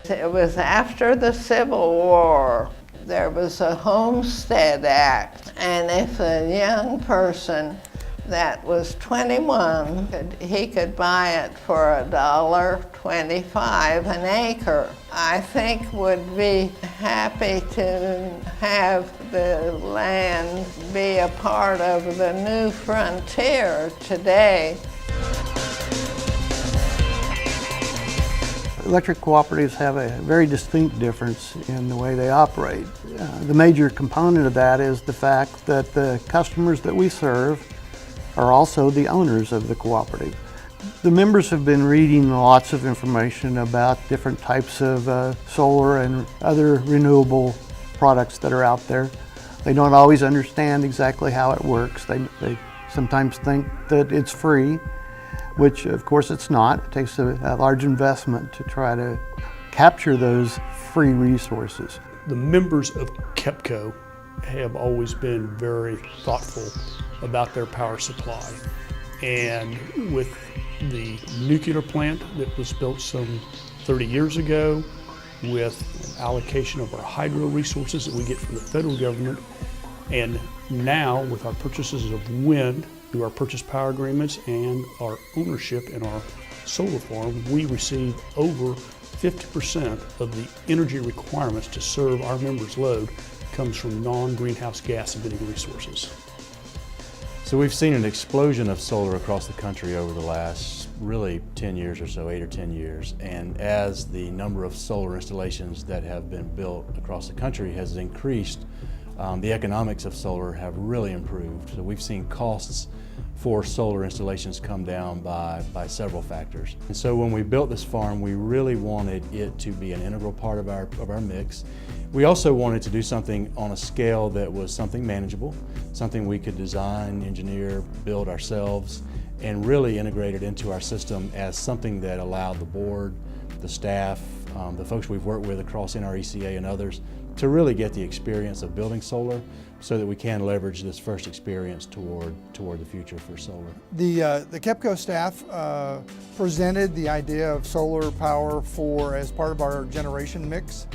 It was after the Civil War. There was a Homestead Act, and if a young person that was 21, he could buy it for $1.25 an acre. I think would be happy to have the land be a part of the new frontier today. Electric cooperatives have a very distinct difference in the way they operate. The major component of that is the fact that the customers that we serve are also the owners of the cooperative. The members have been reading lots of information about different types of solar and other renewable products that are out there. They don't always understand exactly how it works. They sometimes think that it's free, which of course it's not. It takes a large investment to try to capture those free resources. The members of KEPCO have always been very thoughtful about their power supply. And with the nuclear plant that was built some 30 years ago, with allocation of our hydro resources that we get from the federal government, and now with our purchases of wind through our purchase power agreements and our ownership in our solar farm, we receive over 50% of the energy requirements to serve our members' load comes from non-greenhouse gas emitting resources. So we've seen an explosion of solar across the country over the last really 10 years or so, 8 or 10 years. And as the number of solar installations that have been built across the country has increased, the economics of solar have really improved. So we've seen costs for solar installations come down by several factors. And so when we built this farm, we really wanted it to be an integral part of our mix. We also wanted to do something on a scale that was something manageable, something we could design, engineer, build ourselves, and really integrate it into our system as something that allowed the board, the staff, the folks we've worked with across NRECA and others to really get the experience of building solar so that we can leverage this first experience toward the future for solar. The KEPCO staff presented the idea of solar power as part of our generation mix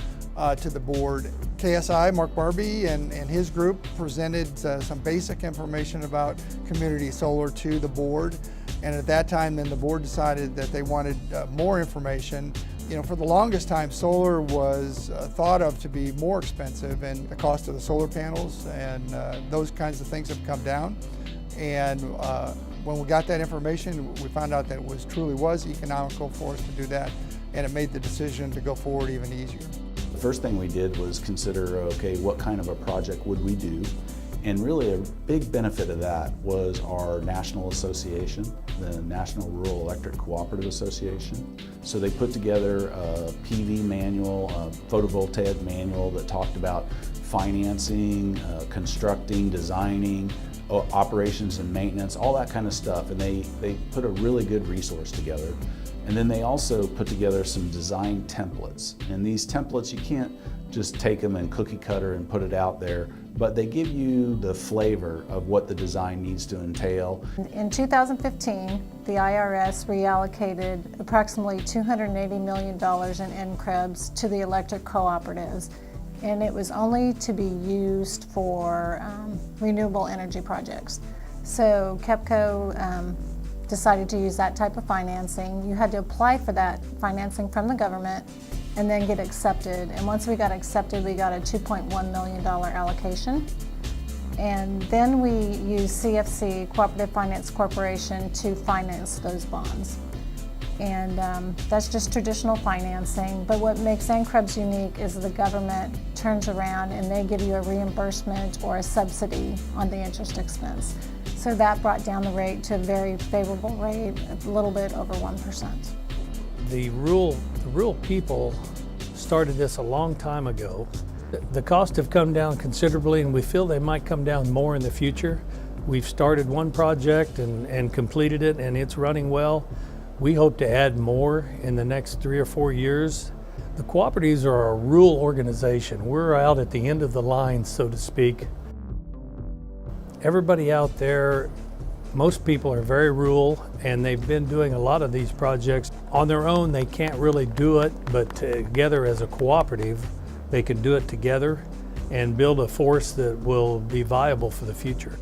to the board. KSI, Mark Barbie, and his group presented some basic information about community solar to the board. And at that time, then the board decided that they wanted more information. You know, for the longest time, solar was thought of to be more expensive, and the cost of the solar panels and those kinds of things have come down. And when we got that information, we found out that it truly was economical for us to do that, and it made the decision to go forward even easier. The first thing we did was consider, okay, what kind of a project would we do? And really a big benefit of that was our national association, the National Rural Electric Cooperative Association. So they put together a PV manual, a photovoltaic manual that talked about financing, constructing, designing, operations and maintenance, all that kind of stuff. And they put a really good resource together. And then they also put together some design templates. And these templates, you can't just take them and cookie cutter and put it out there, but they give you the flavor of what the design needs to entail. In 2015, the IRS reallocated approximately $280 million in NCREBs to the electric cooperatives, and it was only to be used for renewable energy projects. So KEPCO decided to use that type of financing. You had to apply for that financing from the government and then get accepted. And once we got accepted, we got a $2.1 million allocation. And then we used CFC, Cooperative Finance Corporation, to finance those bonds. And that's just traditional financing. But what makes NCREBs unique is the government turns around and they give you a reimbursement or a subsidy on the interest expense. So that brought down the rate to a very favorable rate, a little bit over 1%. The rural people started this a long time ago. The costs have come down considerably, and we feel they might come down more in the future. We've started one project and completed it, and it's running well. We hope to add more in the next 3 or 4 years. The cooperatives are a rural organization. We're out at the end of the line, so to speak. Everybody out there, most people are very rural, and they've been doing a lot of these projects On their own, they can't really do it, but together as a cooperative, they can do it together and build a force that will be viable for the future.